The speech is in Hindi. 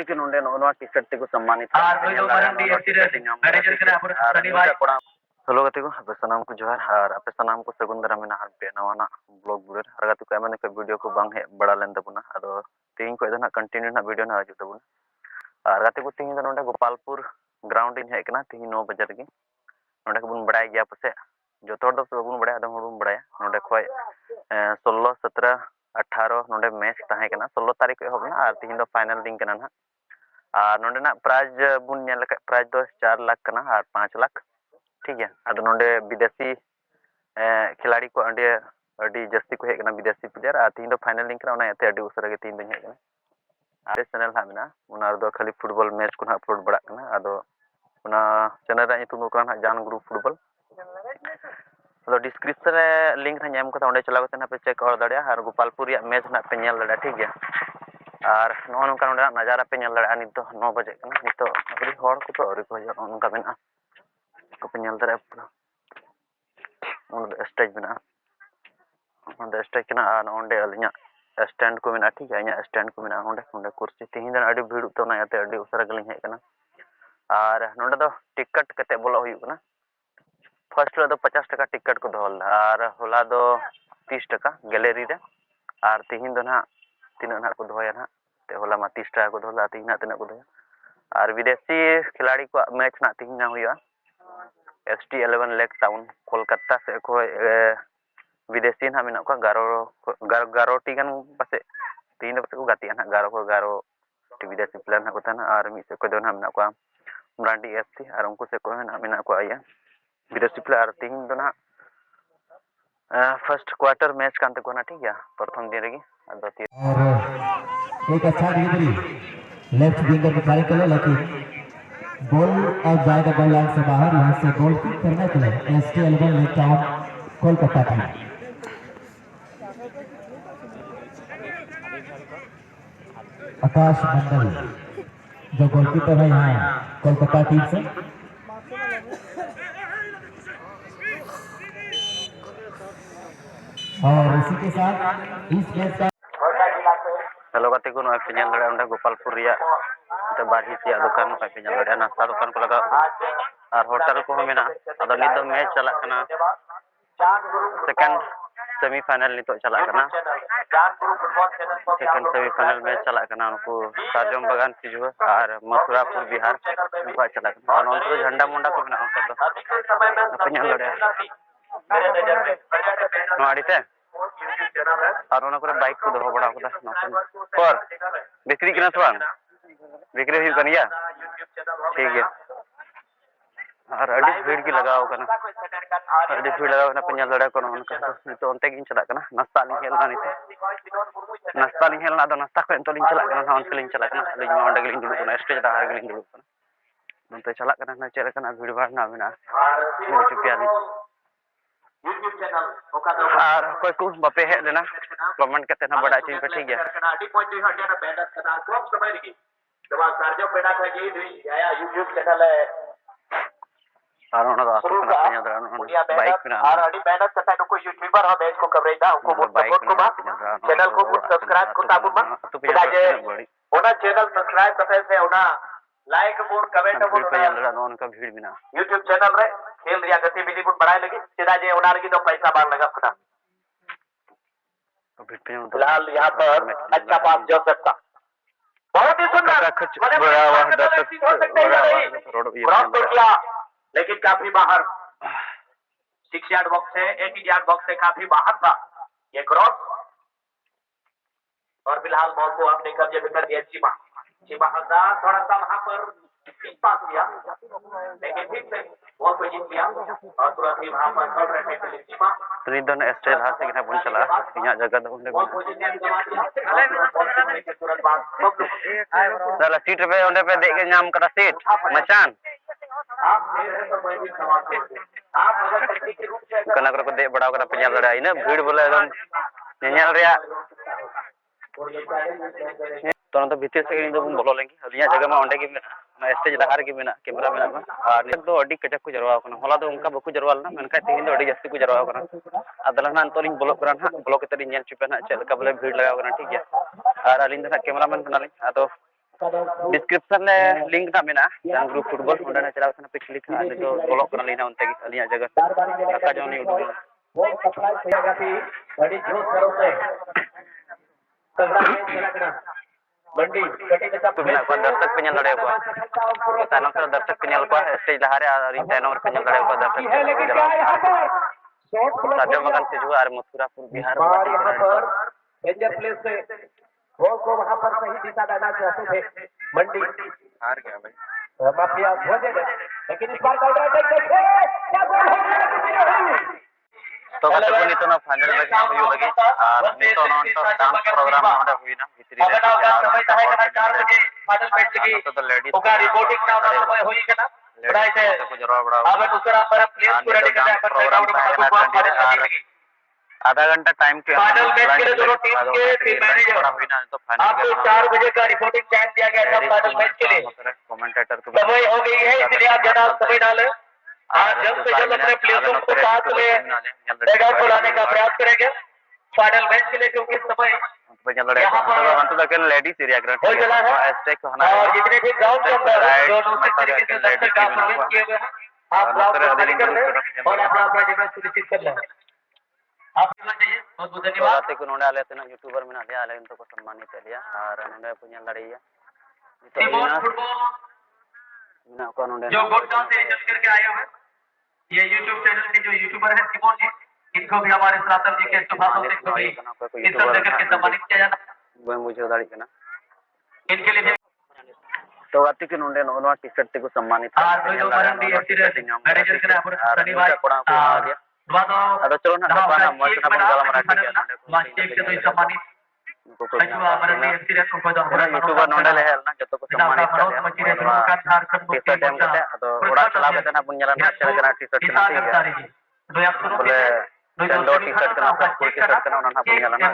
के नोंडे नोनवा टी-शर्ट ते को सम्मानित हेलो गति को आपे सनाम को जोहार और आपे सनाम को सगुन दारा मेना हर पे नवाना ब्लॉग बुलेर हर गति को एमन के वीडियो को बांग हे बड़ा लेन तबुना अदो तीन को इदना कंटिन्यू ना वीडियो ना आजु तबुना और गति को तीन दो नोंडे गोपालपुर ग्राउंड इन हेकना तीन 9 बजे गे नोंडे को बुन बड़ाय गया पसे जो तोड़ दो बुन बड़ाय आदम बुन बड़ाय नोंडे खोय 16 17 18 नोंडे मैच ताहे कना 16 तारीख एहबना और तीन दो फाइनल दिन कना ना और नोंडे ना प्राइज बुन नेल का प्राइज दो 4 लाख कना और 5 लाख ठीक है अदो नोंडे विदेशी खिलाड़ी को अंडे अडी जस्ती को हेकना विदेशी प्लेयर आ तीन दो फाइनल लिंक ना ओना एते अडी उसरा के तीन दिन हेकना आरे चैनल हा मेना ओना दो खाली फुटबॉल मैच को अपलोड बड़ा कना अदो ओना चैनल रा ᱧᱩᱛᱩᱢ ᱫᱚ ᱠᱟᱱᱟ जान ग्रुप फुटबॉल अदो डिस्क्रिप्शन रे लिंक ना एम कता ओंडे चला कते ना पे चेक कर दाड़िया और गोपालपुर या मैच ना पे नेल दाड़िया ठीक है और नो नोंका ओंडे नजारा पे नेल दाड़िया नित 9 बजे कना नित अबरी हॉर को तो अरी को नोंका मेना को पे नेल दाड़िया पूरा ओंडे स्टेज मेना ओंडे स्टेज कना और ओंडे अलिया स्टैंड को मेना ठीक है इया स्टैंड को मेना ओंडे ओंडे कुर्सी तीन दिन अडी भीड़ तो ना याते अडी उसरा गलिं हे कना और नोंडे दो टिकट कते बोलो हुई कना फर्स्ट रे 50 टका टिकट को दोहल और होला दो 30 टका गैलरी रे और तीन दो ना तीन ना को दोया ना ते होला मा 30 टका को दोला तीन ना तीन को दोया और विदेशी खिलाड़ी को मैच ना तीन ना हुआ ST 11 लेक टाउन कोलकाता से को विदेशी ना मेना को गारो टीगन पासे तीन पासे को गाती ना गारो को गारो विदेशी प्लेयर ना को तना और मी से को दो ना मेना को ब्रांडी FC और उनको से को ना मेना को आया विदेशी प्लेयर तीन दो ना फर्स्ट क्वार्टर मैच कांते को ना ठीक है प्रथम दिन रेगी अदो और एक अच्छा डिलीवरी लेफ्ट विंगर में ट्राई करे लेकिन बॉल अब जाएगा गोल लाइन से बाहर यहां से गोल किक करने के लिए ST 11 Lake Town Kolkata team Akash Mandal जो गोलकीपर है यहाँ कोलकाता टीम से और इसी के साथ इस मैच का हेलो गति को नय पेनल लड़ा ओंडे गोपालपुर रिया ते बारही सिया दुकान पे पेनल लड़ा नाश्ता दुकान को लगा और होटल को मेना अदो नित दो मैच चला कना सेकंड सेमीफाइनल नितो चला कना सेकंड सेमीफाइनल मैच चला कना उनको साजम बगान सिजु और मथुरापुर बिहार उनको चला कना और उनको झंडा मुंडा को मेना उनको पेनल लड़ा नोआडीते और ओना करे बाइक को दोहो बड़ा कोदा पर बिक्री किना तो बिक्री हुई कनिया ठीक है और अडी भीड़ की लगाओ कना अडी भीड़ लगाओ ना पेनल लड़ा को उनका तो ओनते गिन चला कना नाश्ता लिं हेलना निते नाश्ता लिं हेलना दो नाश्ता को तो लिं चला कना ओनते लिं चला कना लिं ओंडे गिन दुड़ु कना स्टेज दाहार गिन दुड़ु कना नोंते चला कना ना चेले कना भीड़ भाड़ ना मेना YouTube channel और कोई को बापे हे लेना कमेंट करते ना बड़ा चीज पे ठीक है अडी पॉइंट 200 बेडा कदा क्रॉप समय की दवा सार्जो बेडा था जी आया YouTube चैनल है और ओना आसो कना पे냐 दरा बाइक में और अडी मेहनत करता है कोई यूट्यूबर हो मैच को कवरेज दा उनको सपोर्ट को बा चैनल को सब्सक्राइब को ताबु मा जे ओना चैनल सब्सक्राइब करते से ओना लाइक बोर्ड कमेंट बोर्ड पे लड़ा नोन का भीड़ बिना YouTube चैनल रे खेल रिया गतिविधि को बढ़ाए लगी सीधा जे ओना लगी तो पैसा बार लगा फटा तो भीड़ पे फिलहाल यहां पर अच्छा पास जो सकता बहुत ही सुंदर बड़ा हुआ दर्शक रोड ये लेकिन काफी बाहर 6 यार्ड बॉक्स से 8 यार्ड बॉक्स से काफी बाहर था ये क्रॉस और फिलहाल बॉल को आपने कब्जे में कर दिया चीमा हंसा थोड़ा सा वहां पर पास किया लेकिन ठीक से बॉल को जीत लिया और तुरंत ही वहां पर कर रहे थे चीमा त्रिदन स्टाइल हाथ से बुन चला इया जगह दो उन्हें दाला सीट पे ओंडे पे देख के नाम करा सीट मचान कना को दे बड़ा करा पेnya लड़ा इना भीड़ बोले एकदम नेल रे तो ना भीतर से इन दो बोलो लेंगे अलिया जगह में ओंडे की मेना स्टेज दाहार की मेना कैमरा मेना और नित दो अडी कटक को जरवा कना होला दो उनका बकु जरवा ना मेनका तीन दो अडी जस्ती को जरवा कना अदला ना तो लिंग ब्लॉक करा ना ब्लॉक कते नेल चिपे ना चल का बोले भीड़ लगा कना ठीक है और अलिन दा कैमरामैन कना लिंग अदो डिस्क्रिप्शन में लिंक ना मेना जहां ग्रुप फुटबॉल उन्हें ना चला पे क्लिक है जो ब्लॉक करना लेना उनते अलिया जगह लका जो नहीं उड़ो वो सप्लाई किया थी बड़ी जोर शोरों से तगड़ा मैच लगा मंडी कटी के साथ मेना को दर्शक पे लड़े को तानम से दर्शक पे को स्टेज लहारे और तानम पे लड़े को दर्शक है लेकिन क्या यहां पर शॉट साजो मगन से जो और मथुरापुर बिहार और यहां पर डेंजर प्लेस से बॉल को वहां पर सही दिशा देना चाहते थे मंडी हार गया भाई माफिया ध्वजे लेकिन इस बार काउंटर अटैक देखिए क्या गोल हो गया तो कते को नितो ना फाइनल मैच ना हुई लगी और नितो नोंटो डांस प्रोग्राम नोंडे हुई ना भितरी रे समय चाहे कना 4 बजे फाइनल मैच की तो लेडीज ओका रिपोर्टिंग ना समय होई कना बड़ाई से को जरूर बड़ा अब दूसरा पर प्लेस को रेडी करना है प्रोग्राम आधा घंटा टाइम के फाइनल मैच के लिए दोनों टीम के टीम मैनेजर हुई ना तो फाइनल आपको 4 बजे का रिपोर्टिंग टाइम दिया गया था फाइनल मैच के लिए कमेंटेटर को समय हो गई है इसलिए आप ज्यादा समय डालें आज जल्द से जल्द अपने प्लेयर्स को साथ में बैकआउट को लाने का प्रयास करेंगे फाइनल मैच के लिए क्योंकि समय यहाँ पर लेडीज एरिया हो चला है और जितने भी ग्राउंड के अंदर दोनों से तरीके से दर्शक का प्रवेश किए हुए हैं आप ग्राउंड को खाली कर लें और अपना जगह सुनिश्चित कर लें आप चाहिए बहुत बहुत धन्यवाद को नोंडे आले तना यूट्यूबर में आले आले इनको सम्मानित लिया और नोंडे पुण्य लड़ाईया फुटबॉल ना को नोंडे जो गुड़गांव से चल करके आए हुए ये YouTube चैनल के जो यूट्यूबर है सिमोन जी इनको भी हमारे सनातन जी के शुभाशों से इनको भी इस सब जगह के सम्मानित किया जाना वो मुझे दाड़ी करना इनके लिए तो आती के नोंडे नोनवा टी-शर्ट को सम्मानित मैनेजर के शनिवार अरे चलो ना पाना मस्त ना बंगाला मराठी के वास्तविक से तो सम्मानित यूट्यूबर नोंडे ले हेल ना जतो को सम्मानित टी-शर्ट एम करते तो ओड़ा चला के ना पुण्यला ना चला के टी-शर्ट के बोले दो टी-शर्ट करना फुल टी-शर्ट करना ना पुण्यला ना